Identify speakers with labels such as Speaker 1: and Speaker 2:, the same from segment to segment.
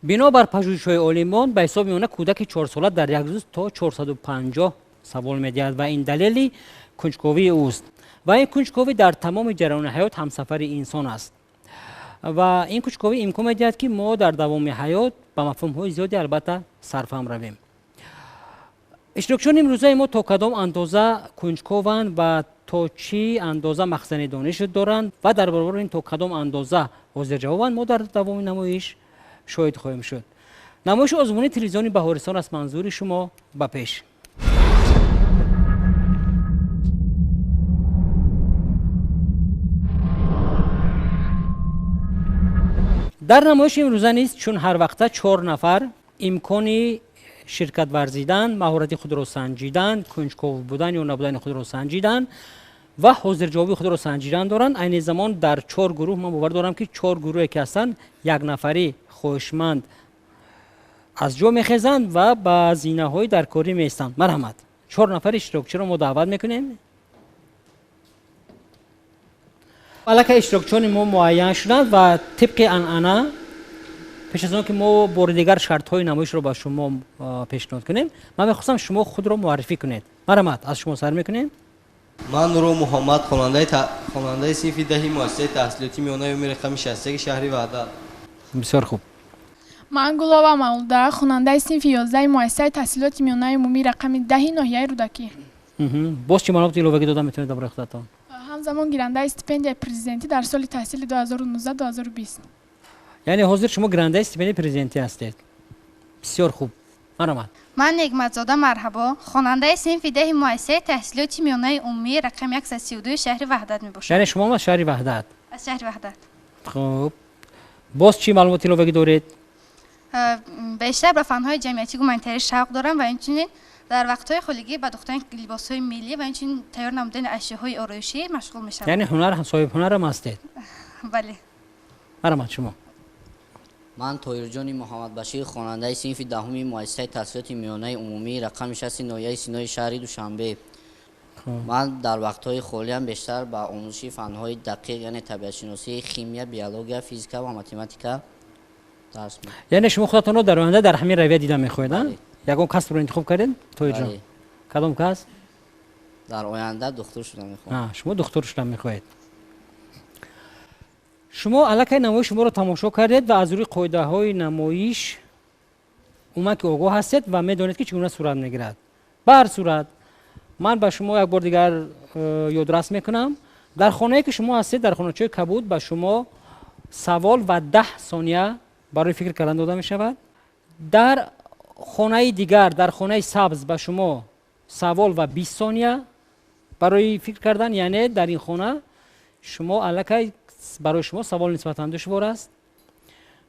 Speaker 1: بنابر پژوهش‌های عالمان به حساب میونه کودک 4 ساله در یک روز تا 450 سوال می‌دهد و این دلیل کنجکاوی اوست و این کنجکاوی در تمام جریان حیات همسفر انسان است و این کنجکاوی امکان می‌دهد که ما در دوام حیات به مفاهیم زیادی البته صرفم رویم. اشتراکچیان امروزه ما تا کدام اندازه کنجکاوند و تا چی اندازه مخزن دانش دارند و در برابر این تا کدام اندازه حاضر جوابند ما در دوام نمایش شاهد خواهیم شد. نمایش آزمونی تلویزیونی بهارستان از منظور شما به پیش. در نمایش امروزه نیست چون هر وقته 4 نفر امکانی شرکت ورزیدن، مهارت خود را سنجیدن، کنجکاو بودن یا نبودن خود را سنجیدن و حاضر جوابی خود را سنجیدن دارند. عین زمان در 4 گروه من باور دارم که 4 گروهی که هستند یک نفری خواهشمند از جا میخیزند و با زینه‌های در کاری میستند. مرحمت. 4 نفر اشتراکچی را ما دعوت میکنیم. البته اشتراکچیان ما معین شدند و طبق عنعنه پیش از آن که ما بار دیگر شرط‌های نمایش را با شما پیشنهاد کنیم من می‌خواستم شما خود را معرفی کنید. مرحمت. از شما سر میکنیم.
Speaker 2: من نورو محمد خواننده صنف دهی مؤسسه تحصیلاتی میانه عمومی رقم 60 شهر وحدت.
Speaker 1: بسیار خوب.
Speaker 3: من گلابا مولده خواننده صنف 11 مؤسسه تحصیلات میانه عمومی رقم 10 ناحیه رودکی.
Speaker 1: باز چه معلوماتی اضافه دادم میتونید برای خودتان؟
Speaker 3: همزمان گیرنده استیپندیای پرزیدنتی در سال تحصیل 2019-2020.
Speaker 1: یعنی حاضر شما گرانده استیپندیای پرزیدنتی هستید. بسیار خوب. مرحمت.
Speaker 4: من نعمتزاده مرحبا خواننده صنف 10 مؤسسه تحصیلات میانه عمومی رقم 132 شهر وحدت میباشم.
Speaker 1: یعنی شما از شهر وحدت؟
Speaker 4: از شهر وحدت.
Speaker 1: خب باز چی معلوماتی اضافه دارید؟
Speaker 4: بیشتر به فنهای جمعیتی گومانیتری شوق دارم و اینچنین در وقت‌های خالگی به دوختن لباس‌های ملی و اینچنین تیار نمودن اشیاءهای آرایشی مشغول میشم.
Speaker 1: یعنی هنر صاحب هنر هم هستید؟
Speaker 4: بله.
Speaker 1: مرحمت. شما؟
Speaker 5: من طاهرجان محمد بشیر خواننده صنف دهم مؤسسه تحصیلات میانه عمومی رقم 60 ناحیه سینای شهر دوشنبه. من در وقت‌های خالی هم بیشتر به آموزش فن‌های دقیق یعنی طبیعت شناسی، شیمی، بیولوژی، فیزیک و متماتیک درس می‌دهم.
Speaker 1: یعنی شما خودتون رو در آینده در همین رویه دیدن می‌خواهید؟ یگان کسب رو انتخاب کردین؟ طاهرجان. کدام کسب؟
Speaker 5: در آینده دکتر شدن می‌خواهم.
Speaker 1: شما دکتر شدن می‌خواهید. شما الکی نمایش ما رو تماشا کردید و از روی قاعده‌های نمایش اومد که آگاه هستید و می‌دانید که چگونه صورت می‌گیرد. به هر صورت من به شما یک بار دیگر یادرس میکنم در خانه‌ای که شما هستید در خانه‌چه کبود به شما سوال و 10 ثانیه برای فکر کردن داده می‌شود. در خانه دیگر در خانه سبز به شما سوال و 20 ثانیه برای فکر کردن، یعنی در این خانه شما الکی برای شما سوال نسبتاً دشوار است.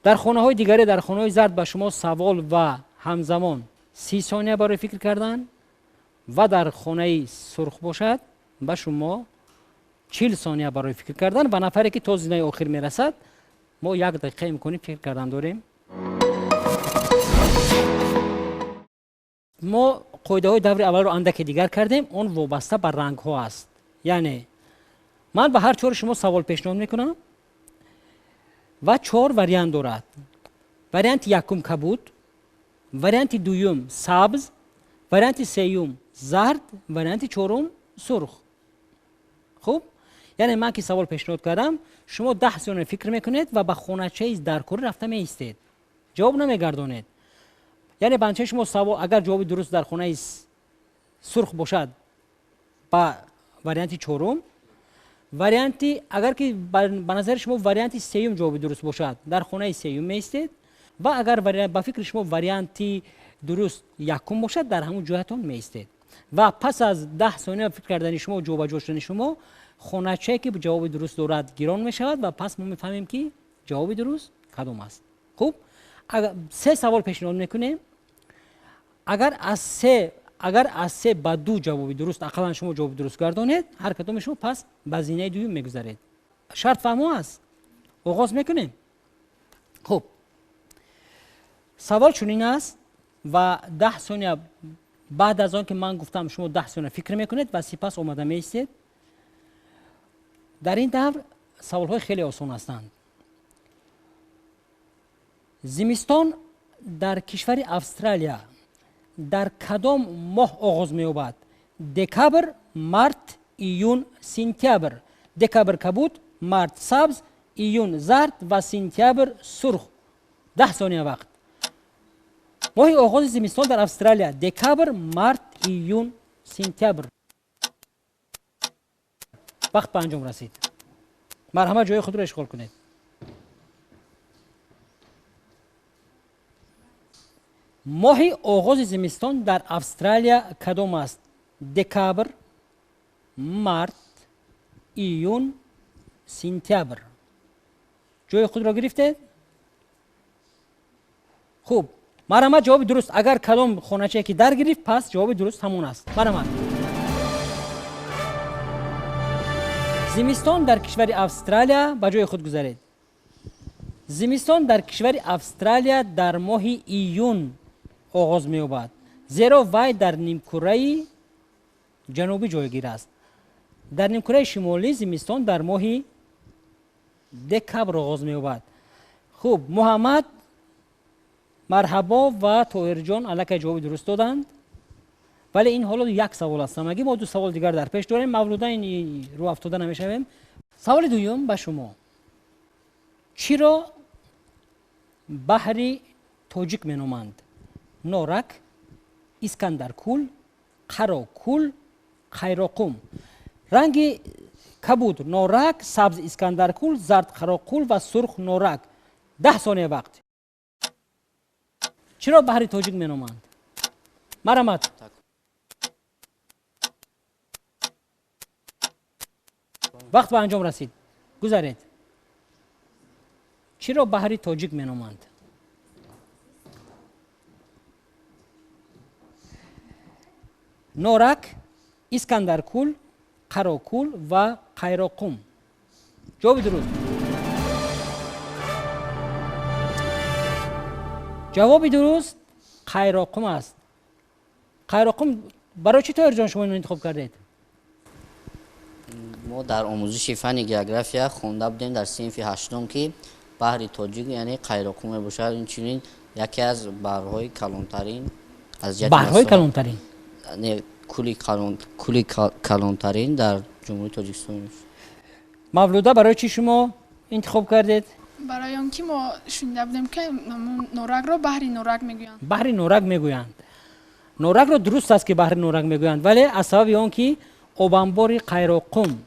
Speaker 1: در خانه‌های دیگری در خانه‌های زرد به شما سوال و همزمان 30 ثانیه برای فکر کردن و در خانه سرخ باشد به شما 40 ثانیه برای فکر کردن و نفری که تا زینه آخر میرسد ما 1 دقیقه میکنیم فکر کردن داریم. ما قاعده های دور اول رو اندک دیگر کردیم، اون وابسته به رنگ ها است. یعنی من به هر 4 شما سوال پیشنهاد میکنم و 4 وریانت دارد. وریانت یکم کبود، وریانت دوم سبز، وریانت سوم زرد، وریانت چهارم سرخ. خب یعنی من که سوال پیشنهاد کردم شما 10 ثانیه فکر میکنید و به خانه‌چه در کار رفته میایستید، جواب نمیگردونید. یعنی بنچه شما سوال اگر جواب درست در خانه سرخ باشد با وریانت چهارم، وریانت اگر که به نظر شما وریانت سوم جواب درست باشد در خانه سوم میایستید و اگر با فکر شما وریانت درست یکم باشد در همون جهتون میایستید و پس از 10 ثانیه فکر کردن شما و جواب شدن شما خانه‌چه که جواب درست دارد گیران میشود و پس ما میفهمیم که جواب درست کدام است. خب اگر 3 سوال پیشنهاد میکنیم، اگر از 3 به 2 جواب درست اقلا شما جواب درست گردانید هر کدام شما پس به زینه دوم میگذارید. شرط فهم است. آغاز میکنیم. خب سوال چنین است و 10 ثانیه بعد از آن که من گفتم شما 10 ثانیه فکر میکنید و سپس آماده میایستید. در این دور سوال های خیلی آسان هستند. زمستان در کشور استرالیا در کدام ماه آغاز می‌یابد؟ دکامبر، مارت، ایون، سپتامبر. دکامبر کبود، مارت سبز، ایون زرد و سپتامبر سرخ. 10 ثانیه وقت. ماه آغاز زمستان در استرالیا دکامبر، مارت، ایون، سپتامبر. وقت به انجام رسید. مرحمت جای خود را اشغال کنید. ماه آغاز زمستان در استرالیا کدام است؟ دکامبر، مارت، ایون، سپتامبر. جای خود را گرفتید؟ خوب. مرحمت جواب درست. اگر کدام خانچه که در گرفت پس جواب درست همون است. مرحمت. زمستان در کشور استرالیا به جای خود گذارید. زمستان در کشور استرالیا در ماه ایون آغاز می‌یابد، زیرا وی در نیمکره جنوبی جایگیر است. در نیمکره شمالی زمستان در ماه دکامبر آغاز می‌یابد. خوب، محمد، مرحبا و طاهر جان الکی جواب درست دادند. ولی این حالا یک سوال است. مگه ما دو سوال دیگر در پیش داریم. مولودا این رو افتاده نمیشویم. سوال دوم به شما. چرا بحر تاجیک مینامند؟ نورک، اسکندرکول، قراکول، قیراقم. رنگ کبود نورک، سبز اسکندرکول، زرد قراقول و سرخ نورک. 10 ثانیه وقت. چرا بحر تاجیک مینامند؟ مرحمت. وقت به انجام رسید. گذارید. چرا بحر تاجیک مینامند؟ نورک، اسکندرکول، قراکول و قیراقم. جواب درست. جواب درست قیراقم است. قیراقم برای چی طاهر جان شما اینو انتخاب کردید؟
Speaker 5: ما در آموزش فن گئوگرافیا خونده بودیم در صنف هشتم که بحر تاجیک یعنی قیراقم باشد. این چنین یکی از بحرهای کلانترین از
Speaker 1: بحرهای کلانترین
Speaker 5: یعنی کلی کلانترین در جمهوری تاجیکستان است.
Speaker 1: مولودا برای چی شما انتخاب کردید؟
Speaker 3: برای آنکه ما شنیده بودیم که نورک را بحر نورک میگویند.
Speaker 1: بحر نورک میگویند. نورک را درست است که بحر نورک میگویند، ولی از سبب آنکه آبانبار قیراقم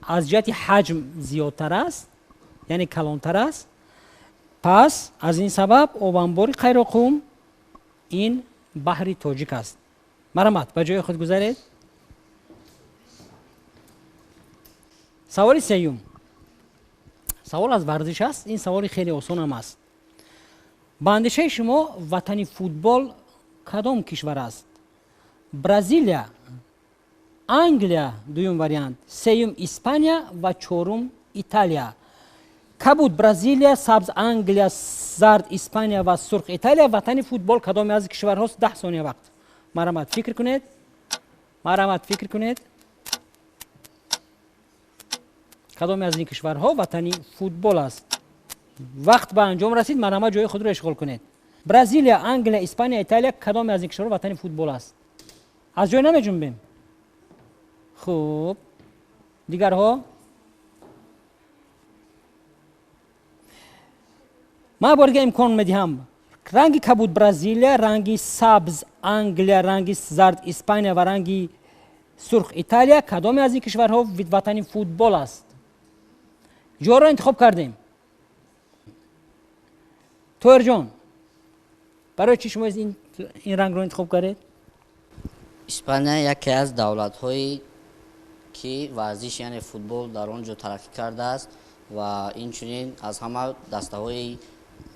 Speaker 1: از جهت حجم زیادتر است، یعنی کلانتر است، پس از این سبب آبانبار قیراقم این بحر تاجیک است. مرحمت. به جای خود گذارید. سوال سوم. سوال از ورزش است. این سوال خیلی آسان هم است. به اندیشه شما وطن فوتبال کدام کشور است؟ برزیلیا، انگلیا دوم وریانت، سوم اسپانیا و چهارم ایتالیا. کبود برزیلیا، سبز انگلیا، زرد اسپانیا و سرخ ایتالیا. وطن فوتبال کدام از کشورهاست؟ 10 ثانیه وقت. مرحمت فکر کنید. مرحمت فکر کنید. کدام از این کشورها وطن فوتبال است؟ وقت به انجام رسید. مرحمت جای خود را اشغال کنید. برزیلیا، انگلیا، اسپانیا، ایتالیا کدام از این کشورها وطن فوتبال است؟ از جای نمیجنبیم. خوب. دیگرها؟ ما بارگه امکان میدهم. رنگی کبود برزیلیا، رنگی سبز انگلیا، رنگی زرد اسپانیا و رنگی سرخ ایتالیا کدام از این کشورها وطن فوتبال است؟ جا را انتخاب کردیم. طاهر جان برای چی شما این رنگ را انتخاب کردید؟
Speaker 5: اسپانیا یکی از دولت‌هایی که ورزش یعنی فوتبال در آنجا ترقی کرده است و این چنین از همه دسته‌های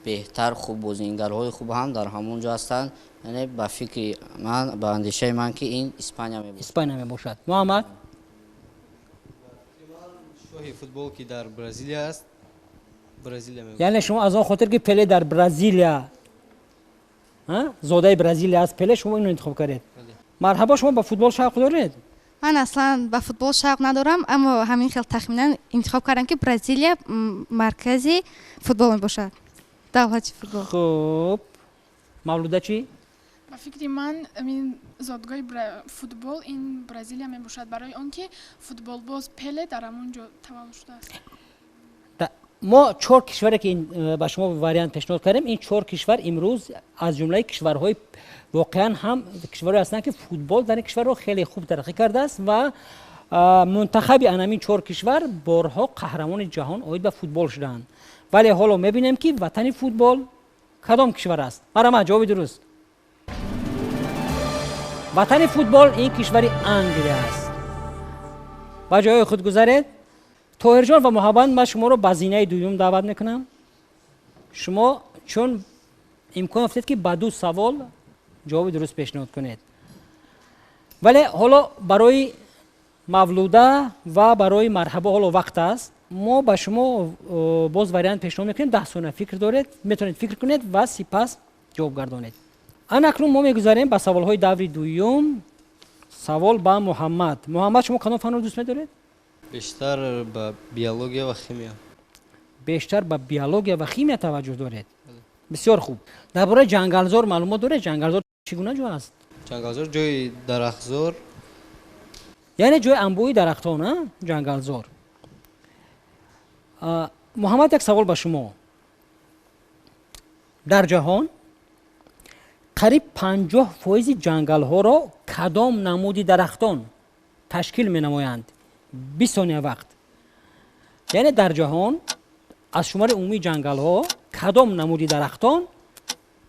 Speaker 5: بهتر خوب بازیگرهای خوب هم در همونجا هستند. یعنی با فکر من با اندیشه من که این اسپانیا میباشد.
Speaker 1: اسپانیا میباشد. محمد
Speaker 2: شاه فوتبال که در برزیلیا است. برزیلیا میباشد.
Speaker 1: یعنی شما از آن خاطر که پله در برزیلیا زاده برزیلیا است پله شما اینو انتخاب کردید. مرحبا. شما با فوتبال شوق دارید؟
Speaker 4: من اصلا به فوتبال شوق ندارم، اما همین خیلی تخمینا انتخاب کردم که برزیلیا مرکزی فوتبال می باشد.
Speaker 6: давлати футбол.
Speaker 1: خب مولوده چی؟
Speaker 3: ба фикри ман ин зодгоҳи футбол ин бразилия мебошад барои он ки футболбоз пеле дар ҳамон ҷо таваллуд шудааст.
Speaker 1: ما 4 کشوری که این به شما واریانت پیشنهاد کردیم این 4 کشور امروز از جمله کشورهای واقعا هم کشورهایی هستند که فوتبال در این کشور رو خیلی خوب ترقی کرده است و منتخب این 4 کشور بارها قهرمان جهان اومد به فوتبال شدند. ولی حالا میبینیم که وطن فوتبال کدام کشور است؟ مرا جواب درست. وطن فوتبال این کشور انگلیس است. با جای خود گذارید. طاهر جان و محمد من شما رو به زینه دوم دعوت میکنم. شما چون امکان افتاد که با 2 سوال جواب درست پیشنهاد کنید. ولی حالا برای مولوده و برای مرحبا حالا وقت است. ما با شما باز واریانت پیشنهاد میکنیم 10 ثانیه فکر دارید، میتونید فکر کنید و سپس جواب گردانید. اکنون ما میگذاریم به سوالهای دوری دوم. سوال با محمد شما کدام فن رو دوست می‌دارید؟
Speaker 2: بیشتر به بیولوژی و شیمی.
Speaker 1: بیشتر به بیولوژی و شیمی توجه دارید. بسیار خوب. درباره جنگلزار معلومات دارید؟ جنگلزار چگونه جو است؟
Speaker 2: جنگلزار جای درختزار.
Speaker 1: یعنی جای انبوهی درختان، نه؟ جنگلزار. محمد یک سوال به شما. در جهان قریب 50% جنگل ها را کدام نمودی درختان تشکیل می نمایند؟ 20 ثانیه وقت. یعنی در جهان از شمار عمومی جنگل ها کدام نمودی درختان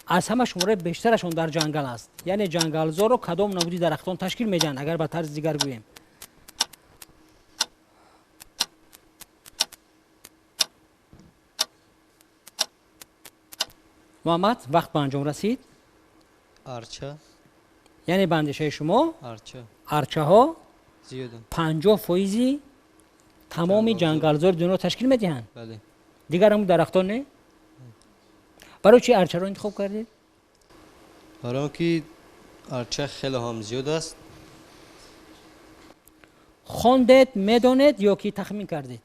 Speaker 1: از همه شماره بیشترشون در جنگل است؟ یعنی جنگلزار رو کدام نمودی درختان تشکیل میدن اگر به طرز دیگر گوییم؟ محمد وقت به انجام رسید.
Speaker 2: ارچه.
Speaker 1: یعنی به اندیشه شما
Speaker 2: ارچه
Speaker 1: ها
Speaker 2: زیادن.
Speaker 1: 50% تمامی جنگلزار دنیا تشکیل میدهند.
Speaker 2: بله.
Speaker 1: دیگر همون درختان نه؟ برای چی ارچه رو انتخاب کردید؟
Speaker 2: برای اینکه ارچه خیلی هم زیاد است.
Speaker 1: خواندید، میدانید یا کی تخمین کردید؟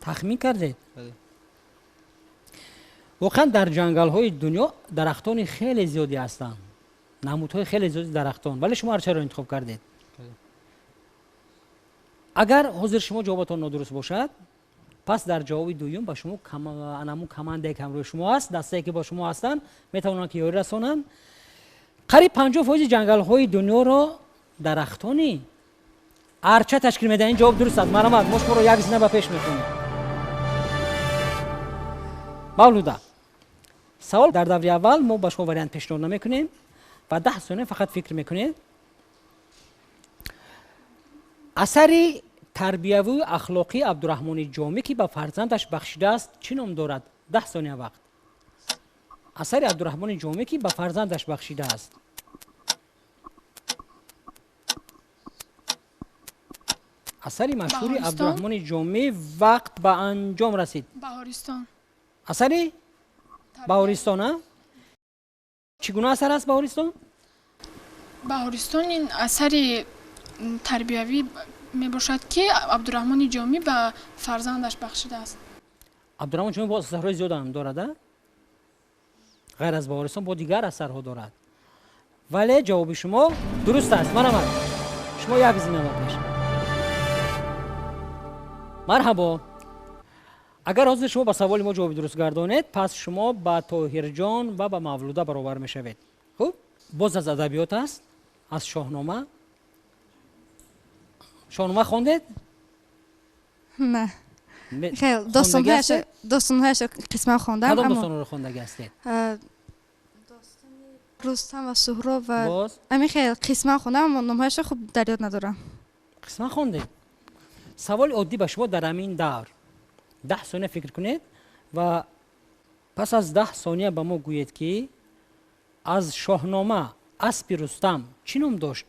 Speaker 1: تخمین کردید؟
Speaker 2: بله.
Speaker 1: واقعا در جنگل های دنیا درختان خیلی زیادی هستند. نمودهای خیلی زیادی درختان، ولی شما ارچه رو انتخاب کردید. اگر حاضر شما جوابتان نادرست باشد، پس در جواب دوم با شما انمو کمانده که همراه شما است، دسته که با شما هستند میتوانند که یاری رسانند. قریب 50% جنگل های دنیا را درختانی ارچه تشکیل میدن. این جواب درست است. مرحمت ما شما رو یک زینه به پیش میکنیم. مولوده سوال در دوره اول ما با شما واریانت پیشنهاد نمیکنیم و 10 ثانیه فقط فکر میکنید. اثری تربیوی و اخلاقی عبدالرحمن جامی که به فرزندش بخشیده است چی نام دارد؟ 10 ثانیه وقت. اثر عبدالرحمن جامی که به فرزندش بخشیده است. اثری مشهوری عبدالرحمن جامی وقت به انجام رسید.
Speaker 3: بهارستان.
Speaker 1: اثری بهارستان. چگونه اثر است بهارستان؟
Speaker 3: بهارستان این اثر تربیوی می باشد که عبدالرحمن جامی به فرزندش بخشیده است.
Speaker 1: عبدالرحمن جامی با اثرهای زیاد هم دارد. غیر از بهارستان با دیگر اثرها دارد. ولی جواب شما درست است. شما یک زینه پیش. مرحبا. اگر حاضر شما با سوال ما جواب درست گردانید، پس شما با طاهر جان و با مولوده برابر میشوید. خب باز از ادبیات است، از شاهنامه. شاهنامه خواندید؟
Speaker 6: نه. خیلی داستان‌هاش قسمت خواندم.
Speaker 1: کدام داستان رو خواندگی هستید؟
Speaker 6: داستان رستم و سهراب و همین خیلی قسمت خواندم اما نام‌هاش خوب در یاد ندارم.
Speaker 1: قسمت خواندید؟ سوال عادی به شما در همین دور 10 ثانیه فکر کنید و پس از 10 ثانیه به ما گویید که از شاهنامه اسب رستم چی نام داشت؟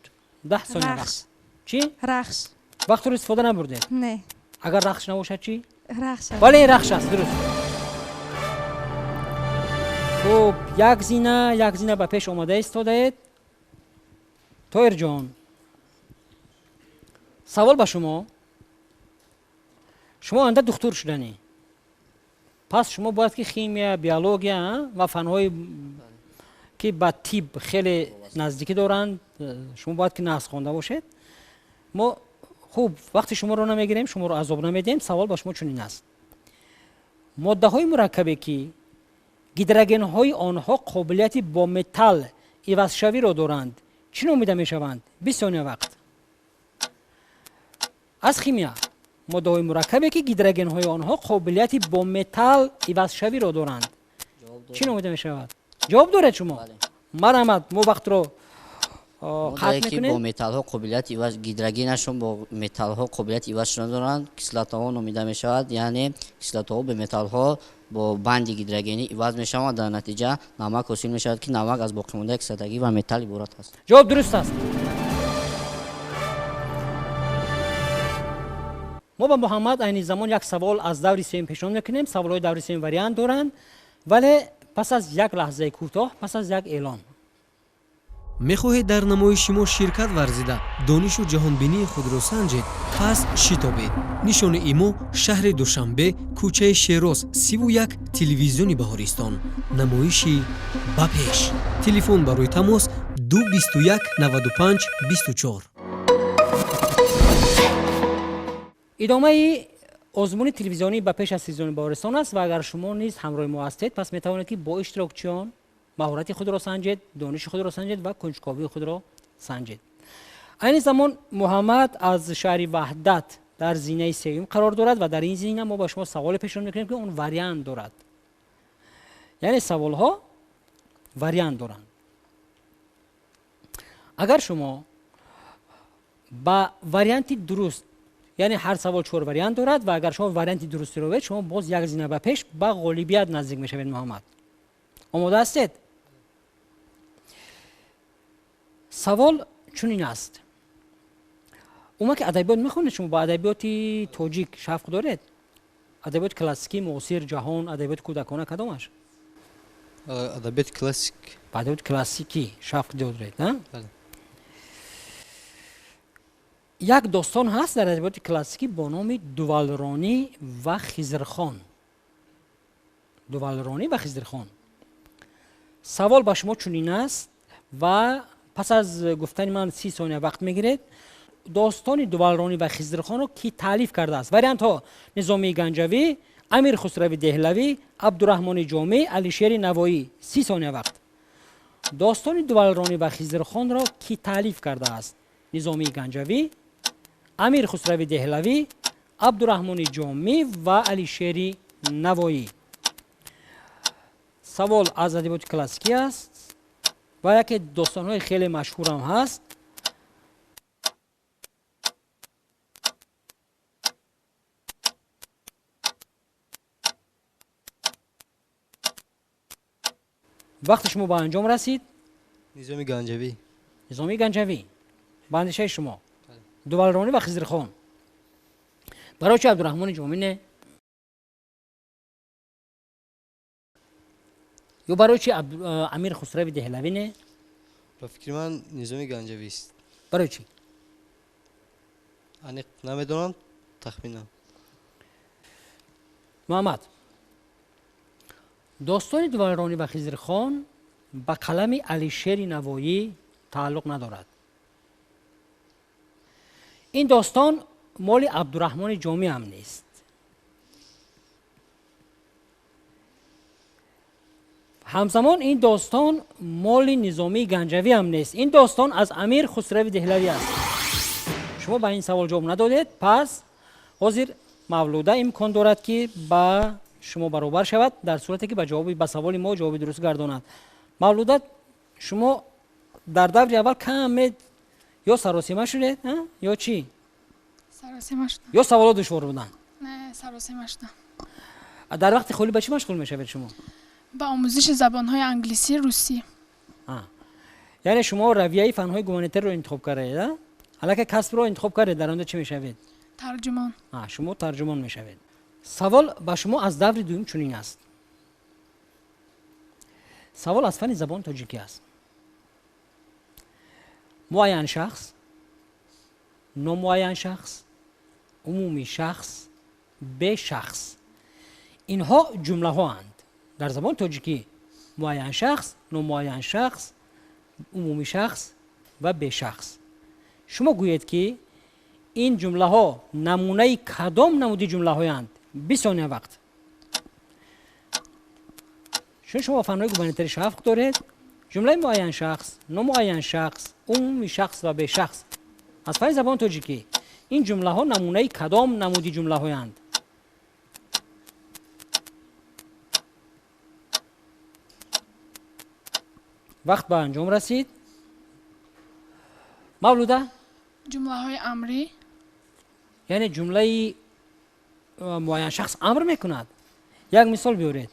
Speaker 1: 10 ثانیه وقت. چی؟
Speaker 6: رخش.
Speaker 1: وقت رو استفاده نبردید؟
Speaker 6: نه.
Speaker 1: اگر رخش نباشد چی؟
Speaker 6: رخش.
Speaker 1: ولی رخش است. درست. خب یک زینه به پیش آماده ایستادید. طاهر جان سوال به شما. شما آینده دکتر شدنی. پس شما باید که خیمیا، بیولوژیا و فنهای که با طب خیلی نزدیکی دارند شما باید که نسخ خوانده باشید. ما خوب وقتی شما رو نمیگیریم، شما رو عذاب نمیدیم. سوال با شما چنین است: ماده های مرکبی که گیدروژن های آنها قابلیتی با متال عوض شوی را دارند چی نامیده می شوند؟ 20 ثانیه وقت. از خیمیا، ماده های مرکبی که گیدروژن های آنها قابلیتی با متال عوض شوی را دارند چی نامیده می شود؟ جواب دارید شما؟
Speaker 5: بله.
Speaker 1: مرحمت ما وقت رو
Speaker 5: ماده‌ای
Speaker 1: ختم
Speaker 5: که با
Speaker 1: میکنیم.
Speaker 5: متال ها قابلیت عوض گیدروژنشون با متال ها قابلیت عوض شدن دارند، کسلت ها نامیده می شود. یعنی کسلت ها به متال ها با بند گیدروژنی عوض می شوند، در نتیجه نمک حاصل می شود که نمک از باقی مانده کسلتگی و متال عبارت است.
Speaker 1: جواب درست است. ما با محمد عین زمان یک سوال از دور سیم پیشنهاد میکنیم. سوال‌های دور سیم وریانت دارند، ولی پس از یک لحظه کوتاه، پس از یک اعلان.
Speaker 7: мехоҳед дар намоиши мо ширкат варзида донишу ҷаҳонбинии худро санҷед? пас шитобед. нишони имо шаҳри душанбе, кӯчаи шероз 31, телевизиони баҳористон. намоиши ба пеш. телефон барои тамос 221 95 24.
Speaker 1: ادامه آزمون تلویزیونی با پیش از تلویزیون بهارستان است و اگر شما نیز همراه ما هستید پس میتوانید که با اشتراکچیان مهارت خود را سنجید، دانش خود را سنجید و کنجکاوی خود را سنجید. این زمان محمد از شهر وحدت در زینه سوم قرار دارد و در این زینه ما با شما سوال پیشنهاد میکنیم که اون وریانت دارد. یعنی سوال ها وریانت دارند. اگر شما با وریانت درست، یعنی هر سوال 4 وریانت دارد و اگر شما وریانت درستی رو بید، شما باز یک زینه به پیش با غالبیت نزدیک میشوید. محمد آماده هستید؟ سوال چنین است: اوما که ادبیات میخونید، شما با ادبیات تاجیک شوق دارید؟ ادبیات کلاسیکی، معاصر، جهان، ادبیات کودکانه کدامش؟
Speaker 2: ادبیات کلاسیک.
Speaker 1: با ادبیات کلاسیکی شوق دارید ها؟
Speaker 2: بله.
Speaker 1: یک داستان هست در ادبیات کلاسیکی با نام دوالرانی و خضرخان. دوالرانی و خضرخان. سوال با شما چنین است و پس از گفتن من 30 ثانیه وقت میگیرید. داستان دوالرانی و خضرخان رو کی تالیف کرده است؟ وریانت ها: نظامی گنجوی، امیر خسروی دهلوی، عبدالرحمن جامی، علیشیر نوایی. 30 ثانیه وقت. داستان دوالرانی و خضرخان را کی تالیف کرده است؟ نظامی گنجوی، امیر خسروی دهلوی، عبدالرحمن جامی و علیشیر نوایی. سوال از ادبیات کلاسیکی است و یکی داستان‌های خیلی مشهور هم هست. وقت شما با انجام رسید.
Speaker 2: نظامی گنجوی.
Speaker 1: نظامی گنجوی با اندیشه شما. دوالرانی و خضرخان. برای چه عبدالرحمن جامی نه؟ یا برای چی امیر خسروی دهلوی نه؟
Speaker 2: به فکر من نظامی گنجوی است.
Speaker 1: برای چی؟
Speaker 2: انیق نمیدونم، تخمینم.
Speaker 1: محمد، داستان دوالرانی و خضرخان به قلم علیشیر نوایی تعلق ندارد. این داستان مال عبدالرحمن جامی هم نیست. همزمان این داستان مال نظامی گنجوی هم نیست. این داستان از امیر خسروی دهلوی است. شما به این سوال جواب ندادید، پس حاضر مولوده امکان دارد که با شما برابر شود در صورتی که به سوال ما جواب درست گرداند. مولوده شما در دور اول کم یا سراسیمه شدید یا چی؟
Speaker 3: سراسیمه شدم.
Speaker 1: یا سوالات دشوار بودن؟
Speaker 3: نه، سراسیمه شدم.
Speaker 1: در وقت خالی به چی مشغول میشوید شما؟
Speaker 3: با آموزش زبان‌های انگلیسی، روسی.
Speaker 1: یعنی شما رویه فن‌های گومانیتر رو انتخاب کردید؟ حالا که کسب رو انتخاب کردید، در آن چی میشوید؟
Speaker 3: ترجمان.
Speaker 1: شما ترجمان میشوید. سوال با شما از دور دوم چنین است. سوال از فن زبان تاجیکی است. معین شخص، نامعین شخص، عمومی شخص، به شخص. اینها جمله ها اند. در زبان تاجیکی معین شخص، نامعین شخص، عمومی شخص و به شخص. شما گویید که این جمله ها نمونه کدام نمودی جمله های اند؟ 20 ثانیه وقت. چون شما فنهای گوینتری شفق دارید، جمله معین شخص، نامعین شخص، عمومی شخص و به شخص. از فن زبان تاجیکی این جمله ها نمونه کدام نمودی جمله های اند؟ وقت به انجام رسید. مولوده
Speaker 3: جمله های امری.
Speaker 1: یعنی جمله معین شخص امر میکند. یک مثال بیارید.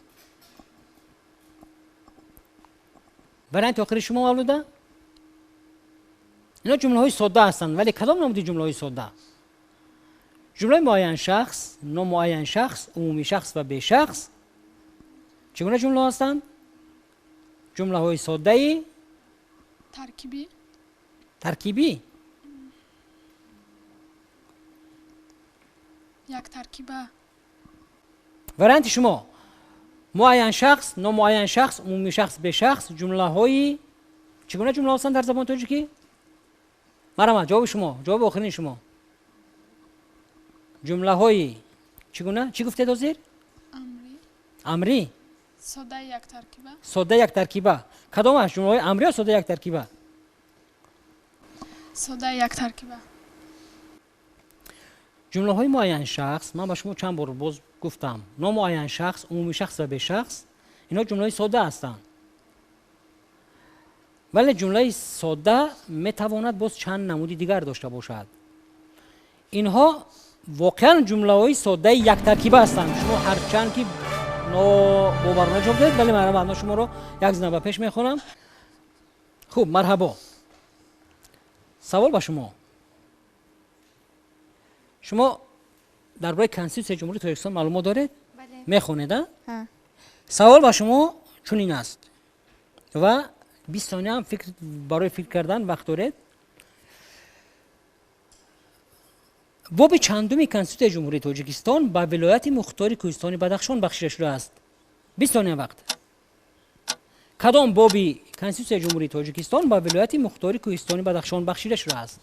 Speaker 1: برای آخر شما مولوده اینا جمله های ساده هستند، ولی کدام نمودی جمله های ساده؟ جمله معین شخص، نامعین شخص، عمومی شخص و به شخص چگونه جمله هستند؟ جمله های ساده ترکیبی.
Speaker 3: یک ترکیبه.
Speaker 1: وارنت شما معین شخص، نامعین شخص، عمومی شخص، به شخص جمله های چگونه جمله هستند در زبان تاجیکی؟ مرحبا، جواب شما، جواب آخرین شما. جمله های چگونه؟ چی گفته دوزیر؟ امری.
Speaker 3: ساده یک ترکیبه.
Speaker 1: ساده یک ترکیبه. کدام است جمله های امری یا ساده یک ترکیبه؟
Speaker 3: ساده یک ترکیبه.
Speaker 1: جمله های معین شخص من با شما چند بار باز گفتم، نامعین شخص، عمومی شخص و به شخص اینا جمله های ساده هستند. ولی جمله ساده میتواند باز چند نمودی دیگر داشته باشد. اینها واقعا جمله های ساده یک ترکیبه هستند. شما هرچند که باور نجاب دارید، ولی من شما رو یک زنبه پیش میخونم. خوب، مرحبا. سوال با شما درباره کنستیتوسیون جمهوری تاجیکستان معلومات دارید؟
Speaker 6: بله.
Speaker 1: میخونید؟
Speaker 6: ها.
Speaker 1: سوال با شما چنین است و 20 ثانیه هم برای فکر کردن وقت دارید. باب چندمی کنستیتوسیون جمهوری تاجیکستان به ولایت مختار کوهستان بدخشان بخشیده شده است؟ 20 ثانیه وقت. کدام بابی کنستیتوسیون جمهوری تاجیکستان به ولایت مختار کوهستان بدخشان بخشیده شده است؟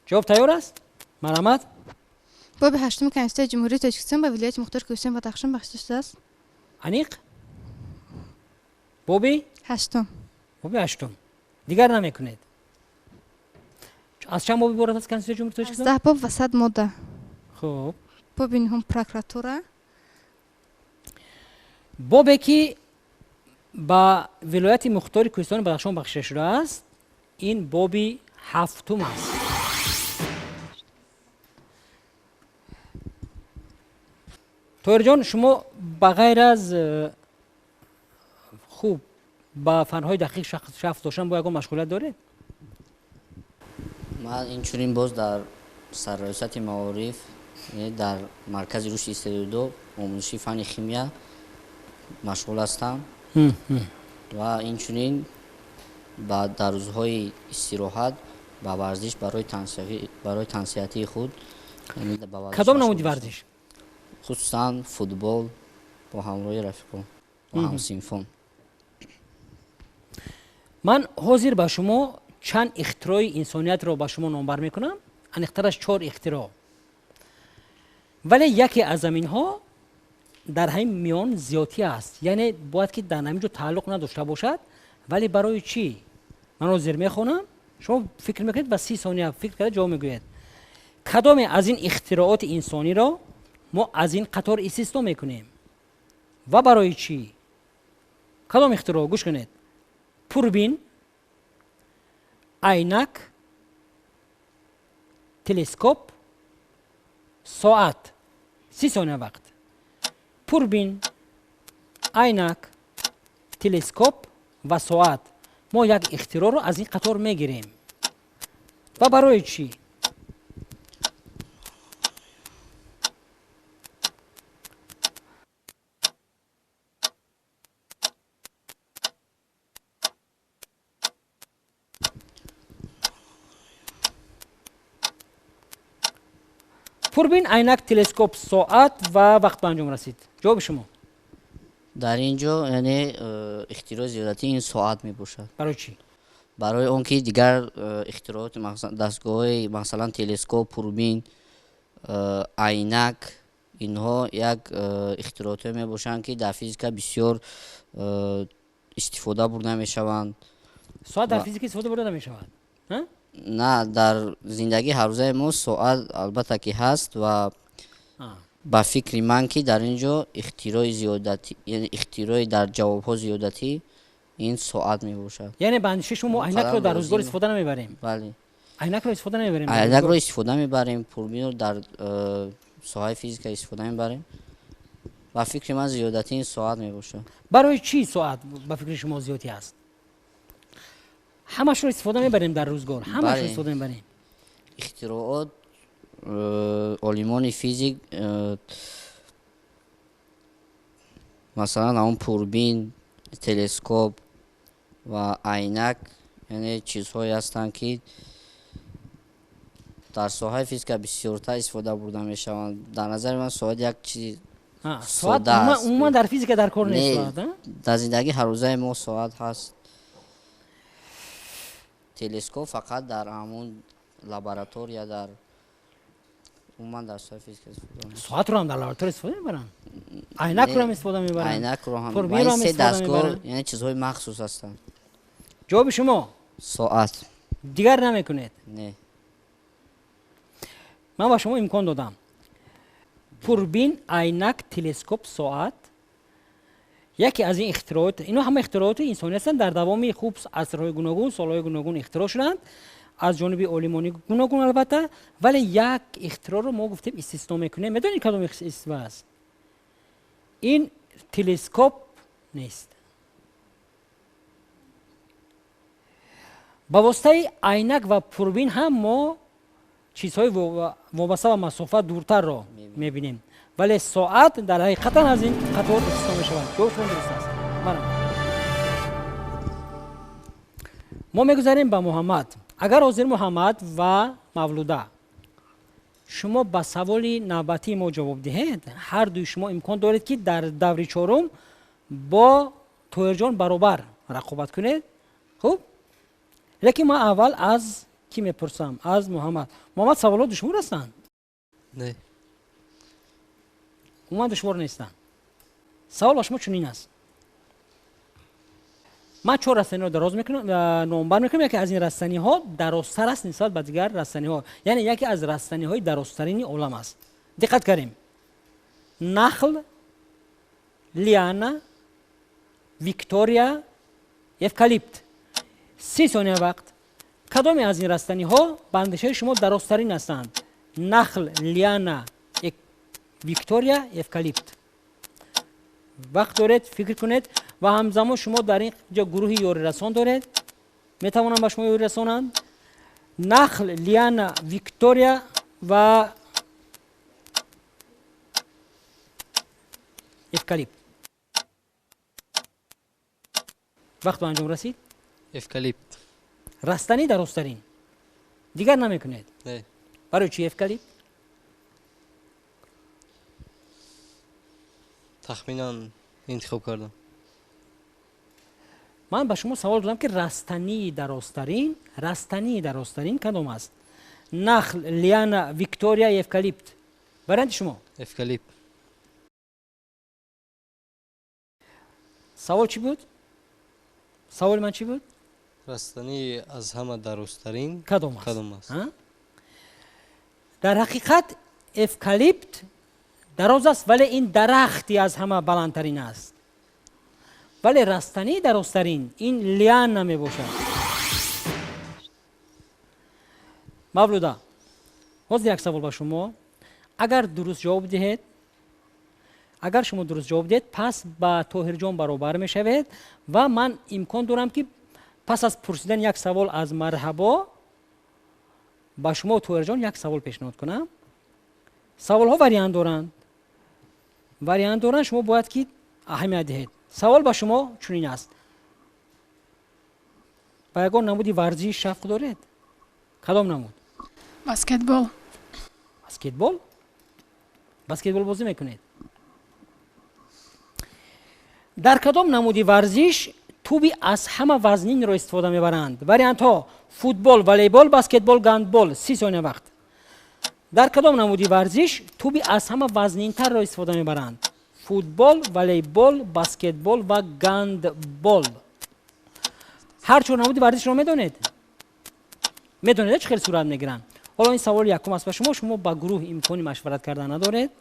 Speaker 1: جواب تیار است؟ مرحمت.
Speaker 6: باب 8 کنستیتوسیون جمهوری تاجیکستان به ولایت مختار کوهستان بدخشان بخشیده شده است.
Speaker 1: انیق بابی
Speaker 6: 8.
Speaker 1: بابی 8 دیگر نمیکنید. از چند بابی عبارت است کنستیتوسیون جمهوری تاجیکستان؟
Speaker 6: 10 باب و 100 ماده.
Speaker 1: خب
Speaker 6: باب نهم پروکراتوره.
Speaker 1: بابی که با ولایت مختار کوهستان بدخشان بخشیده شده است این بابی 7 است. طاهر جان، شما بغیر از خوب با فنهای دقیق شفت داشتن با یکم مشغولیت دارید؟
Speaker 5: من اینچنین باز در سررئیست معارف در مرکز رشد استعداد آموزشی فن شیمیا مشغول هستم و اینچنین بعد در روزهای استراحت با ورزش برای تنصیحاتی خود
Speaker 1: کدام نمودی ورزش؟
Speaker 5: خصوصا فوتبال با همراه رفیقان و هم‌صنفان. من
Speaker 1: حاضر با شما چند اختراع انسانیت را با شما نامبر میکنم. ان اختراعش 4 اختراع، ولی یکی از اینها در همین میان زیادی است، یعنی باید که در همینجا تعلق نداشته باشد. ولی برای چی؟ من حاضر میخونم، شما فکر میکنید و 30 ثانیه فکر کرده جواب میگوید. کدام از این اختراعات انسانی را ما از این قطار استثنا میکنیم و برای چی؟ کدام اختراع؟ گوش کنید. پوربین، عینک، تلسکوپ، ساعت. 30 ثانیه وقت. پوربین، عینک، تلسکوپ و ساعت ما یک اختراع رو از این قطار میگیریم و برای چی؟ پوربین عینک تلسکوپ ساعت و وقت به انجام رسید؟ جواب شما
Speaker 5: در اینجا یعنی اختراع زیادتی این ساعت می باشد.
Speaker 1: برای چی؟
Speaker 5: برای اون که دیگر اختراعات دستگاه مثلا تلسکوپ، پوربین، عینک اینها یک اختراعات می باشند که در فیزیک بسیار استفاده برده می شوند.
Speaker 1: ساعت در فیزیک استفاده برده می شود؟
Speaker 5: نه، در زندگی هر روزه ما ساعت البته که هست و با فکر من که در اینجا اختراع زیادتی، یعنی اختراع در جواب ها زیادتی این ساعت می باشد.
Speaker 1: یعنی به اندازه شما عینک رو در روزگار استفاده نمیبریم؟
Speaker 5: بله،
Speaker 1: عینک رو استفاده نمیبریم.
Speaker 5: عینک رو استفاده میبریم، پوربین رو در ساحه فیزیک استفاده میبریم. با فکر من زیادتی این ساعت می باشد.
Speaker 1: برای چی ساعت به فکر شما زیادی است؟ همش رو استفاده میبریم در روزگار، همش رو استفاده میبریم.
Speaker 5: اختراعات عالمان فیزیک مثلا اون پوربین، تلسکوپ و عینک یعنی چیزهایی هستند که در ساحه فیزیک بسیارتر استفاده برده می شوند. در نظر من ساعت یک چیز
Speaker 1: ساعت عموما در فیزیک در کار نیست.
Speaker 5: در زندگی هر روزه ما ساعت هست. تلسکوپ فقط در همون لابراتوار یا در عموما در ساحه فیزیک استفاده می‌شود.
Speaker 1: ساعت رو هم در لابراتوار استفاده می‌برن. عینک رو هم استفاده می‌برن.
Speaker 5: عینک رو هم.
Speaker 1: پوربین رو هم
Speaker 5: سه
Speaker 1: استفاده
Speaker 5: دستگاه
Speaker 1: می‌برن.
Speaker 5: یعنی چیزهای مخصوص هستند.
Speaker 1: جواب شما
Speaker 5: ساعت
Speaker 1: دیگر نمیکنید.
Speaker 5: نه.
Speaker 1: من با شما امکان دادم پوربین، عینک، تلسکوپ، ساعت یکی از این اختراعات، اینا همه اختراعات انسانی هستند. در دوام خوب عصرهای گوناگون، سالهای گوناگون اختراع شدند از جانب عالمان گوناگون البته، ولی یک اختراع رو ما گفتیم استثنا میکنیم. میدونید کدوم استثنا است؟ این تلسکوپ نیست. با واسطه عینک و پوربین هم ما چیزهای وابسته و مسافت دورتر را میبینیم، ولی ساعت در حقیقت از این قطار استثنا میشود. جواب شما درست است. ما میگذاریم به محمد. اگر حاضر محمد و مولوده شما به سوال نوبتی ما جواب دهید، هر دوی شما امکان دارید که در دور چهارم با طاهر جان برابر رقابت کنید. خوب، لیکن ما اول از کی میپرسم؟ از محمد. محمد سوالات دشوار هستند؟
Speaker 2: نه،
Speaker 1: عموما دشوار نیستند. سوال شما چنین است: من 4 رستنی رو دراز میکنم، نامبر میکنم. یکی از این رستنی ها درازتر است نسبت به دیگر رستنی ها، یعنی یکی از رستنی های درازترین عالم است. دقت کنیم: نخل، لیانا، ویکتوریا، اوکالیپت. 30 ثانیه وقت. کدام از این رستنی ها به اندازه شما درازترین هستند؟ نخل، لیانا، ویکتوریا، اوکالیپت. وقت دارید فکر کنید و همزمان شما در اینجا گروه یاری رسان دارید، میتوانند به شما یاری رسانند. نخل، لیانا، ویکتوریا و اوکالیپت. وقت به انجام رسید.
Speaker 2: اوکالیپت
Speaker 1: رستنی درازترین، دیگر نمیکنید.
Speaker 2: نه.
Speaker 1: برای چی اوکالیپت؟
Speaker 2: تخمینا انتخاب کردم.
Speaker 1: من به شما سوال دادم که رستنی درازترین کدام است؟ نخل، لیانا، ویکتوریا، اوکالیپت. برای شما
Speaker 2: اوکالیپت.
Speaker 1: سوال چی بود؟ سوال من چی بود؟
Speaker 2: رستنی از همه درازترین
Speaker 1: کدام است؟
Speaker 2: کدام است؟
Speaker 1: در حقیقت اوکالیپت دراز است، ولی این درختی از همه بلندترین است. ولی رستنی درازترین این لیان نمی باشد. مولوده، باز یک سوال با شما. اگر درست جواب دهید، اگر شما درست جواب دهید، پس با طاهر جان برابر می شوید و من امکان دارم که پس از پرسیدن یک سوال از مرحبا با شما طاهر جان یک سوال پیشنهاد کنم. سوال ها وریانت دارند، شما باید که اهمیت دهید. سوال با شما چنین است: با یگان نمودی ورزش شفق دارید؟ کدام نمود؟
Speaker 3: بسکتبال.
Speaker 1: بسکتبال؟ баскетбол бозӣ мекунед. дар кадом намуди варзиш туби аз ҳама вазнинро истифода мебаранд? вариантҳо: футбол, волейбол, баскетбол, гандбол. 30 сония вақт. дар кадом намуди варзиш туби аз ҳама вазнинтарро истифода мебаранд? футбол, волейбол, баскетбол ва гандбол. ҳар чор намуди варзишро медонед? медонед чӣ хел сурат мегиранд? ҳоло ин саволи якум аст ба шумо ба гурӯҳ имкони машварат кардан надоред.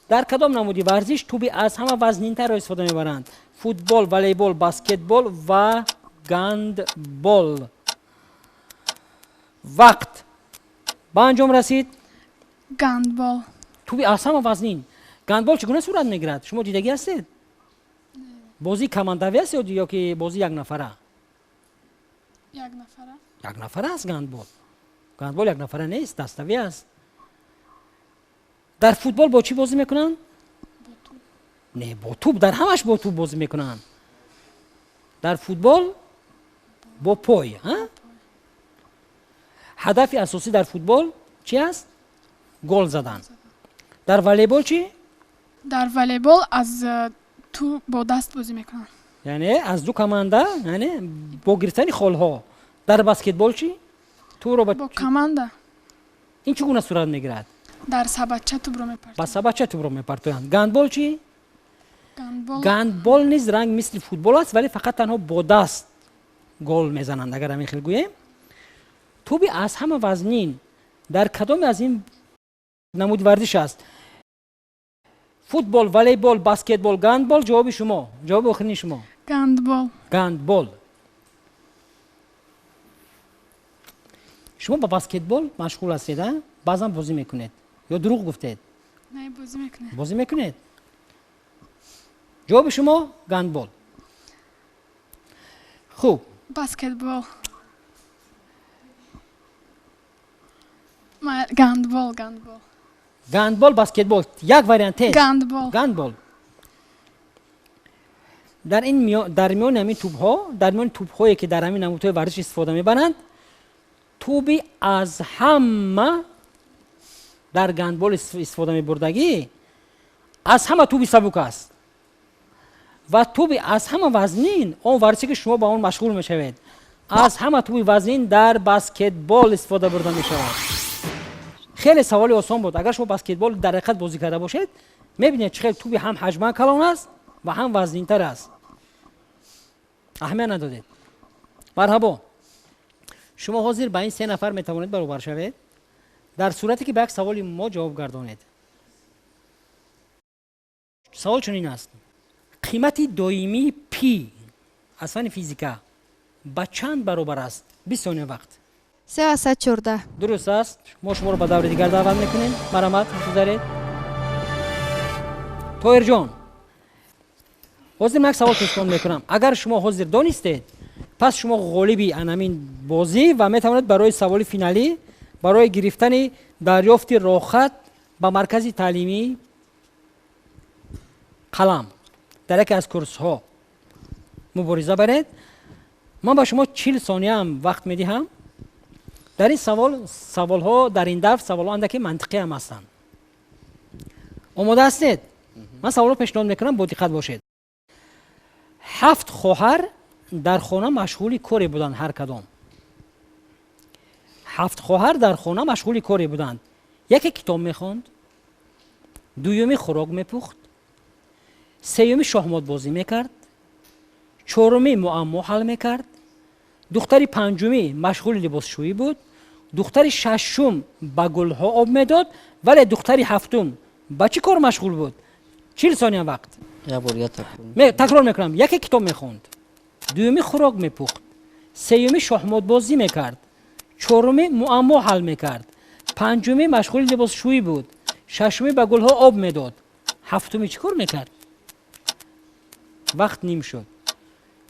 Speaker 1: дар кадом намуди варзиш туби аз ҳама вазнинтарро истифода мебаранд? футбол, волейбол, баскетбол ва гандбол. вақт ба анҷом расид.
Speaker 3: гандбол.
Speaker 1: туби аз ҳама вазнин. гандбол чӣ гуна сурат мегирад? шумо дидагӣ ҳастед? бозии командавӣ аст ё ки бозии якнафара?
Speaker 3: як нафара.
Speaker 1: якнафара аст гандбол. гандбол якнафара нест, даставӣ аст. дар футбол бо чӣ бозӣ мекунанд? не, бо туб. дар ҳамаш бо туб бозӣ мекунанд. дар футбол бо пой. ҳадафи асосӣ дар футбол чӣ аст? гол задан. дар волейбол чӣ?
Speaker 3: дар волейбол аз ту бо даст бозӣ мекунанд.
Speaker 1: яъне аз ду команда, яъне бо гирифтани холҳо. дар баскетбол чӣ? туро
Speaker 3: бо команда.
Speaker 1: ин чӣ гуна сурат мегирад?
Speaker 3: дар сабатча тубро мепартоянд.
Speaker 1: ба сабатча тубро мепартоянд. гандбол чӣ?
Speaker 3: гандбол.
Speaker 1: гандбол низ ранг мисли футбол аст, вале фақат танҳо бо даст гол мезананд. агар ҳамин хел гӯем, туби аз ҳама вазнин дар кадоме аз ин намуди варзиш аст? футбол, волейбол, баскетбол, гандбол. ҷавоби шумо, ҷавоби охирини шумо?
Speaker 3: гандбол.
Speaker 1: гандбол. шумо ба баскетбол машғул ҳастед? баъзан бозӣ мекунед ё дурӯғ гуфтед?
Speaker 3: не, бозӣ мекунем.
Speaker 1: бозӣ мекунед. ҷавоби шумо гандбол. хуб,
Speaker 3: баскетбол. гандбол. гандбол.
Speaker 1: гандбол, баскетбол. як варианте.
Speaker 3: гандбол.
Speaker 1: гандбол. дар миёни ҳамин тӯбҳо, дар миёни тӯбҳое ки дар ҳамин намудҳои варзиш истифода мебаранд, туби аз ҳама дар гандбол истифода мебурдагӣ аз ҳама туби сабук аст ва туби аз ҳама вазнин, он варзише ки шумо ба он машғул мешавед, аз ҳама туби вазнин дар баскетбол истифода бурда мешавад. хеле саволи осон буд. агар шумо баскетбол дар ҳақиқат бозӣ карда бошед, мебинед чӣ хел туби ҳам ҳаҷман калон аст ва ҳам вазнинтар аст. аҳамият надодед. марҳабо. шумо ҳозир ба ин се нафар метавонед баробар шавед дар сурате ки ба як саволи мо ҷавоб гардонед. савол чунин аст: қимати доимии пи аз фани физика ба чанд баробар аст? 20 сония вақт.
Speaker 6: 3,14.
Speaker 1: дуруст аст. мо шуморо ба даври дигар даъват мекунем. марамат гузаред. тоҳирҷон, ҳозир ман як савол пешкор мекунам. агар шумо ҳозир донистед, пас шумо ғолиби анамин бозӣ ва метавонед барои саволи финалӣ, барои гирифтани дарёфти роҳхат ба маркази таълимии қалам дар яке аз курсҳо мубориза баред. ман ба шумо 40 сониям вақт медиҳам. дар ин саволҳо, дар ин дарс саволҳо андаке мантиқӣ ҳам ҳастанд. омода ҳастед? ман саволҳо пешниҳод мекунам, бо диққат бошед. 7 хоҳар дар хона машғули коре буданд. ҳар кадом 7 хоҳар дар хона машғули коре буданд. яке китоб мехонд, дуюми хӯрок мепухт, сеюми шоҳмотбозӣ мекард, чоруми муаммо ҳал мекард, духтари панҷумӣ машғули либосшӯӣ буд, духтари шашум ба гулҳо об медод, вале духтари ҳафтум ба чӣ кор машғул буд? 40 сония вақт. такрор мекунам. яке китоб мехонд, дуюми хӯрок мепухт, сеюми шоҳмотбозӣ мекард, чоруми муаммо ҳал мекард, панҷуми машғули либосшӯӣ буд, шашуми ба гулҳо об медод, ҳафтуми чӣ кор мекард? вақт ним шуд.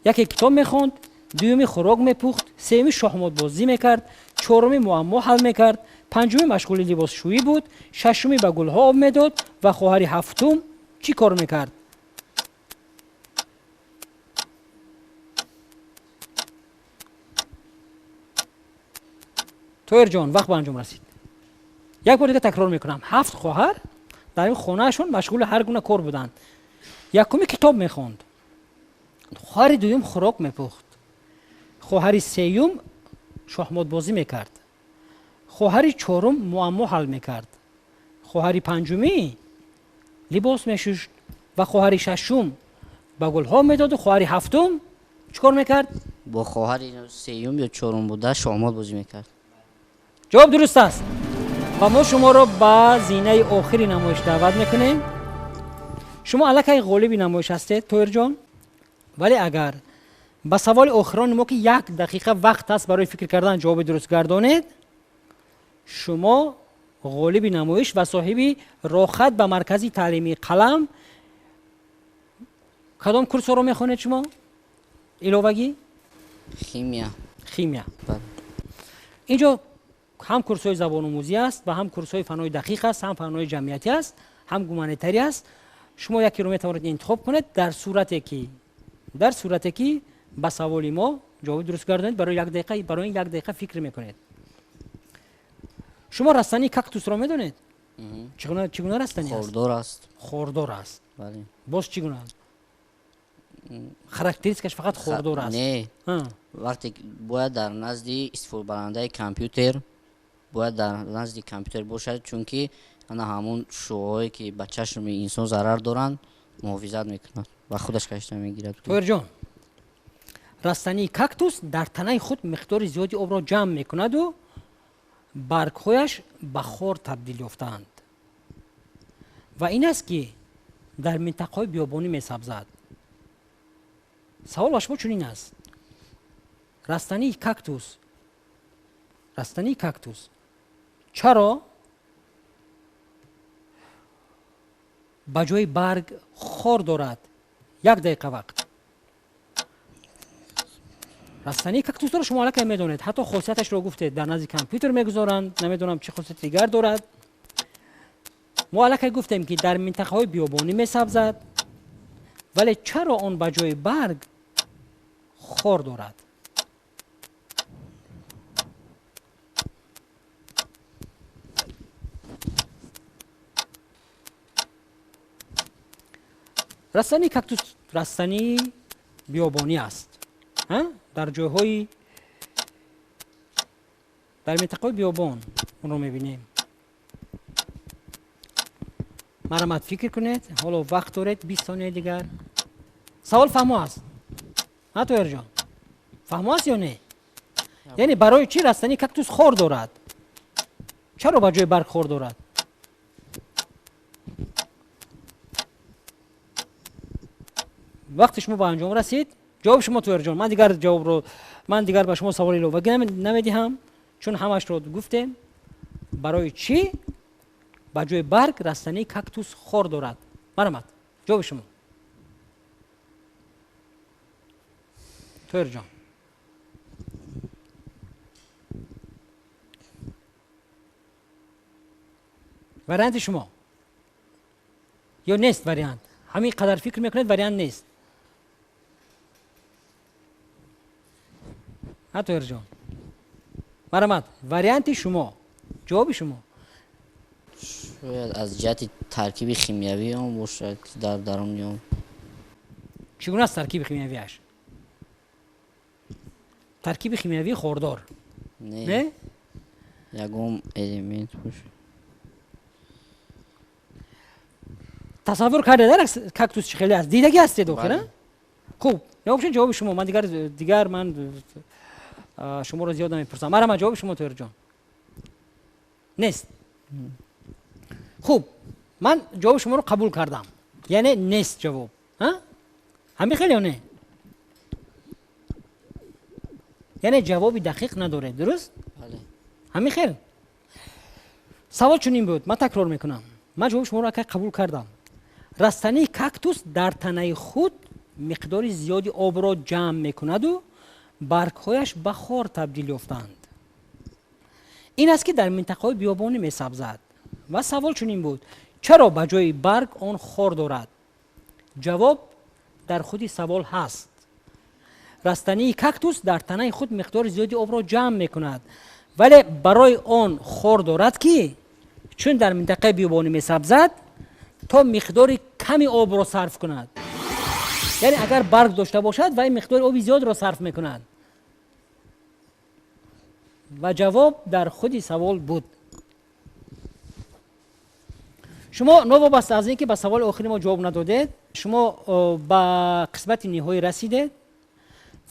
Speaker 1: яке китоб мехонд, дуюми хӯрок мепухт, сеюми шоҳмотбозӣ мекард, чоруми муаммо ҳал мекард, панҷуми машғули либосшӯӣ буд, шашуми ба гулҳо об медод ва хоҳари ҳафтум чӣ кор мекард? тоҳирҷон, вақт ба анҷом расид. як бор дига такрор мекунам. 7 хоҳар در این خونهشون مشغول هر گونه کار بودند. یکمی کتاب میخوند، خواهر دوم خوراک میپخت، خواهر سوم شахмат بازی میکرد، خواهر چهارم معما حل میکرد، خواهر پنجمی لباس میشوشت و خواهر ششم به گلها میداد و خواهر هفتم چیکار میکرد؟
Speaker 5: با خواهر سوم یا چهارم بوده شахмат بازی میکرد.
Speaker 1: جواب درست است. و ما شما رو به زینه آخری نمایش دعوت میکنیم. شما الکی غالب نمایش هستید طاهر جان، ولی اگر به سوال آخران ما که 1 دقیقه وقت هست برای فکر کردن جواب درست گردانید، شما غالب نمایش و صاحب راخت به مرکزی تعلیمی قلم کدام کورس رو میخونید شما؟ علاوگی؟ خیمیا.
Speaker 5: بله.
Speaker 1: اینجا هم کورس های زبان آموزی است و هم کورس های فنهای دقیق است، هم فنهای جمعیتی است، هم گومانیتری است. شما یکی رو میتوانید انتخاب کنید در صورتی که به سوال ما جواب درست گردانید. برای این 1 دقیقه فکر میکنید. شما رستنی کاکتوس رو میدونید؟ چگونه رستنی است؟ خوردار است.
Speaker 5: بله.
Speaker 1: باز چگونه؟ خاراکتریستیکش فقط خوردار است.
Speaker 5: نه. وقتی باید در نزد استفاده برنده کامپیوتر باشد، چون که انا همون شعاعی که به چشم انسان ضرر دارند محافظت میکند و خودش کشته میگیرد.
Speaker 1: طاهر جان، رستنی کاکتوس در تنه خود مقدار زیادی آب را جمع میکند و برگهایش به خار تبدیل یافتند و این است که در منطقه بیابانی میسبزد. سوال شما چنین است: رستنی کاکتوس چرا به جای برگ خار دارد؟ 1 دقیقه وقت. رستنی کاکتوس رو شما الکی میدونید، حتی خاصیتش رو گفتید در نزد کامپیوتر میگذارند، نمیدونم چه خاصیت دیگر دارد. ما الکی گفتیم که در منطقه های بیابانی میسبزد، ولی چرا آن به جای برگ خار دارد؟ رستنی کاکتوس رستنی بیابانی است. در جاهای در منطقه بیابان اون رو میبینیم. مرامت فکر کنید. حالا وقت دارید 20 ثانیه دیگر. سوال فهمو است؟ ها طاهر جان، فهمو است یا نه؟ یعنی برای چی رستنی کاکتوس خار دارد؟ چرا به جای برگ خار دارد؟ وقتی شما به انجام رسید جواب شما طاهر جان. من دیگر به شما سوالی رو نمیدهم، چون همش رو گفتیم. برای چی به جای برگ رستنی کاکتوس خار دارد؟ مرامت جواب شما طاهر جان. وریانت شما یا نیست؟ وریانت همین قدر فکر میکنید وریانت نیست؟ ها طاهر جان، مرامت وریانت شما، جواب شما.
Speaker 5: شاید از جهت ترکیب شیمیایی هم باشد در درون میام.
Speaker 1: چگونه است ترکیب شیمیاییش؟ ترکیب شیمیایی خوردار نه؟
Speaker 5: یکم الیمنت باشه.
Speaker 1: تصور کرده در کاکتوس چه خیلی است؟ دیدگی هستید داخل؟ خوب، نمیشه جواب شما. من دیگر من شما رو زیاد نمیپرسم. مرا جواب شما طاهر جان نیست. خوب، من جواب شما رو قبول کردم، یعنی نیست جواب. همین خیلی یا نه؟ یعنی جوابی دقیق نداره، درست؟
Speaker 5: بله.
Speaker 1: همین خیلی. سوال چنین بود، من تکرار میکنم. من جواب شما رو قبول کردم. رستنی کاکتوس در تنه خود مقدار زیادی آب را جمع میکند و برگهایش به خار تبدیل یافتند. این است که در منطقه بیابانی میسبزد. و سوال چنین بود: چرا به جای برگ آن خار دارد؟ جواب در خودی سوال هست. رستنی کاکتوس در تنه خود مقدار زیادی آب را جمع میکند، ولی برای آن خار دارد که چون در منطقه بیابانی میسبزد تا مقدار کمی آب را صرف کند. یعنی اگر برگ داشته باشد و این مقدار آب زیاد را صرف میکنند. و جواب در خود سوال بود. شما نوابسته از اینکه به سوال آخری ما جواب ندادید، شما به قسمت نهایی رسیدید،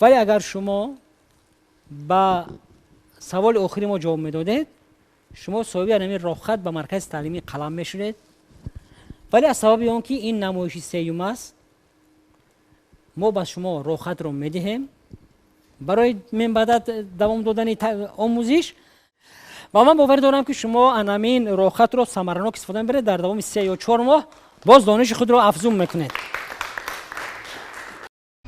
Speaker 1: ولی اگر شما به سوال آخری ما جواب میدادید، شما صاحب همین راهخط به مرکز تعلیمی قلم میشدید. ولی از سبب آنکه این نمایش سیوم است، ما به شما راهخط رو میدهیم برای من بعد دوام دادن آموزش. و من باور دارم که شما همین راهخط رو ثمرناک استفاده میبرید، در دوام 3 یا 4 ماه باز دانش خود رو افزون میکنید.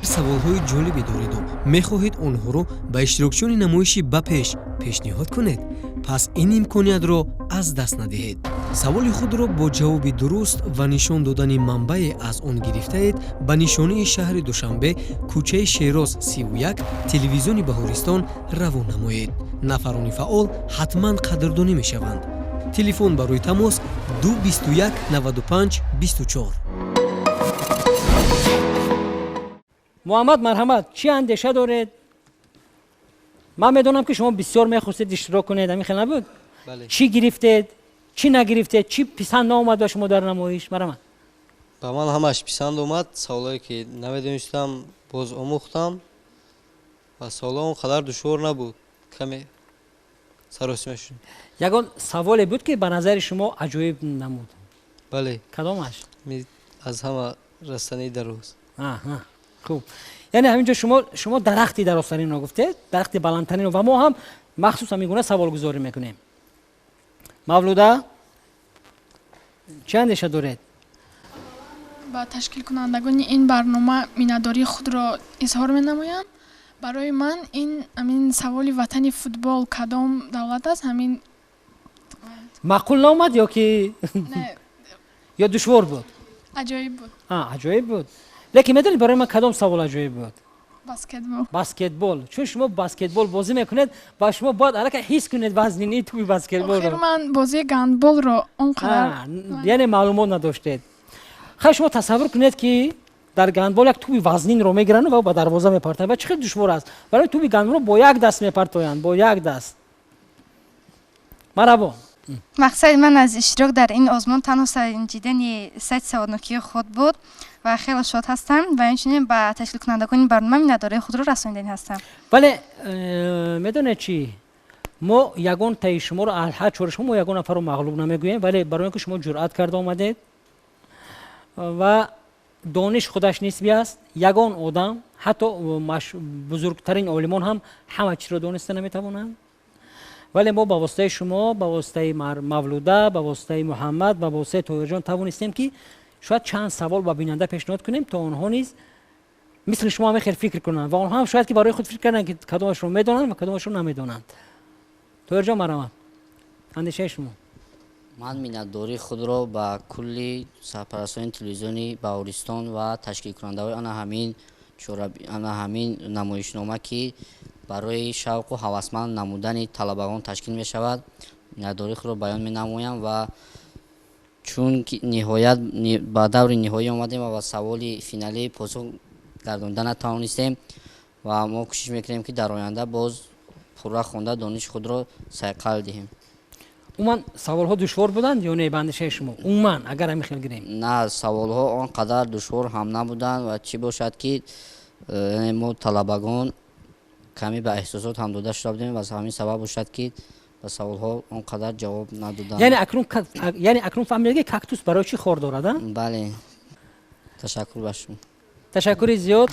Speaker 7: سوال‌های جالبی دارید و می‌خواهید آنها رو به اشتراکچیان نمایشی بپیش پیشنهاد کنید. پس این امکانیت رو از دست ندهید. سوال خود را با جواب درست و نشان دادن منبع از آن گرفته اید به نشانه شهر دوشنبه، کوچه شیراز 31، تلویزیون بهارستان روان نمایید. نفران فعال حتما قدردانی می‌شوند. تلفن برای تماس 221 95 24.
Speaker 1: محمد مرحمت، چی اندیشه دارید؟ من میدونم که شما بسیار میخواستید اشتراک کنید، همین خیلی نبود؟
Speaker 2: بله.
Speaker 1: چی گرفتید؟ چی نگرفتید؟ چی پسند نامد به شما در نمایش؟ مرحمت.
Speaker 2: به من همش پسند اومد. سوالایی که نمیدونستم باز آموختم و سوالا اونقدر دشوار نبود. کمی سراسیمه شد.
Speaker 1: یگان سوالی بود که به نظر شما عجایب نمود.
Speaker 2: بله.
Speaker 1: کدامش؟
Speaker 2: از همه رستنی در روز.
Speaker 1: آها. خوب. یعنی همینجا شما درختی در آستانین رو گفتید، درخت بلندترین و ما هم مخصوصا میگونه سوال گذاری میکنیم. مولوده چه اندیشه دارید؟
Speaker 3: با تشکیل کنندگان این برنامه مینداری خود را اظهار می برای من همین سوال وطن فوتبال کدام دولت است همین
Speaker 1: معقول نامد یا که
Speaker 3: نه
Speaker 1: یا دشوار بود؟
Speaker 3: عجایب بود.
Speaker 1: عجایب بود. لیکن میدونید برای من کدام سوال عجایب بود؟ بسکتبال. چون شما بسکتبال بازی میکنید و شما باید الان حس کنید وزنی توی بسکتبال.
Speaker 3: آخر من بازی گندبال رو اونقدر
Speaker 1: یعنی معلومات نداشتید. خیلی شما تصور کنید که در گندبال یک توپ وزنین رو میگیرن و با دروازه میپرتن و چقدر دشوار است. برای توپ گندبال رو با یک دست میپرتوین، با یک دست. مرحبا.
Speaker 4: مقصد من از اشتراک در این آزمون تنها سنجیدن سایت سوادنامه‌ای خود بود و خیلی شاد هستم و همچنین با تشکیل کنندگان این برنامه مینداره خود رو رساندن هستم.
Speaker 1: ولی میدونید چی؟ ما یگان تای شما رو الحد چور شما یگان نفر رو مغلوب نمیگوییم، ولی برای اینکه شما جرأت کرده آمدید و دانش خودش نسبی است. یگان آدم حتی بزرگترین عالمان هم همه چی رو دانسته نمیتوانند، ولی ما با واسطه شما، با واسطه مولوده، با واسطه محمد، با واسطه طاهر جان توانستیم که شاید چند سوال با بیننده پیشنهاد کنیم تا آنها نیز مثل شما هم خیلی فکر کنند و آنها هم شاید که برای خود فکر کردن که کدامش رو میدونند و کدامش رو نمیدونند. طاهر جان مرحبا. اندیشه شما؟
Speaker 5: من مینداری خود را با کلی سرپرستان تلویزیونی بهارستان و تشکیل کننده‌های آن همین نمایشنامه که برای شوق و هوسمند نمودن طلبگان تشکیل می شود مینداری خود را بیان می نمایم و چون نهایت با دور نهایی آمدیم و با سوال فینالی پاسخ گرداندن نتوانستیم و ما کوشش میکنیم که در آینده باز پورا خوانده دانش خود را صیقل دهیم.
Speaker 1: عموما سوال ها دشوار بودند یا نه بندشه شما؟ عموما اگر هم خیلی گریم
Speaker 5: نه، سوال ها آنقدر دشوار هم نبودند و چی باشد که ما طلبگان کمی به احساسات هم داده شده بودیم و همین سبب باشد که به سوال ها آنقدر جواب ندادند.
Speaker 1: یعنی اکنون فهمیدید که کاکتوس برای چی خور دارد؟
Speaker 5: بله. تشکر به شما.
Speaker 1: تشکر زیاد.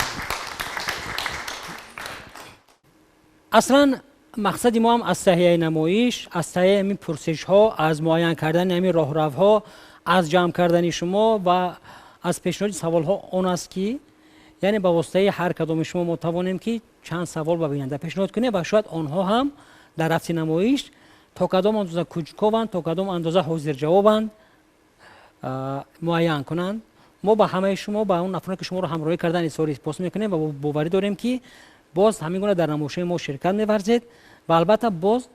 Speaker 1: اصلا مقصد ما هم از تهیه نمایش، از تهیه همین پرسش ها، از معاین کردن همین راه رو ها، از جمع کردن شما و از پیشنهاد سوال ها اون است که یعنی با واسطه هر کدام شما ما توانیم که چند سوال با بیننده پیشنهاد کنیم و شاید آنها هم در رفت نمایش تا کدام اندازه کوچکوند تا کدام اندازه حاضر جوابند معین کنند. ما با همه شما با اون نفرانی که شما رو همراهی کردن اظهار سپاس میکنیم و باوری داریم که باز همین گونه در نمایش ما شرکت می‌ورزید و البته باز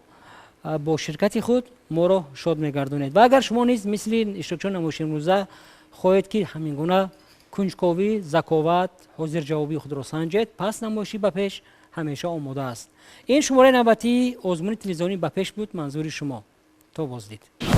Speaker 1: با شرکت خود ما رو شاد می‌گردونید. و اگر شما نیز مثل اشتراکچیان نمایش امروزه خواهید که همین گونه کنجکاوی، ذکاوت، حاضر جوابی خود را سنجید. پس نمایشی به پیش همیشه آماده است. این شماره نوبتی آزمون تلویزیونی به پیش بود. منظور شما. تا بازدید.